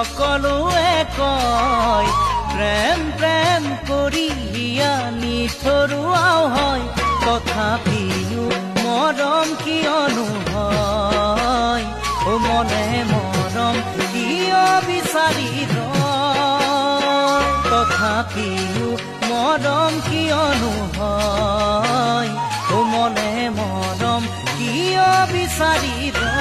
সকলোৱে কয় প্ৰেম প্ৰেম কৰি নিথৰুৱাও হয় তথাপিও মৰম কিয়নো হয় ও মনে মৰম কিয় বিচাৰি ৰয় তথাপিও মৰম কিয়নো হয় ও মনে মৰম কিয় বিচাৰি ৰয়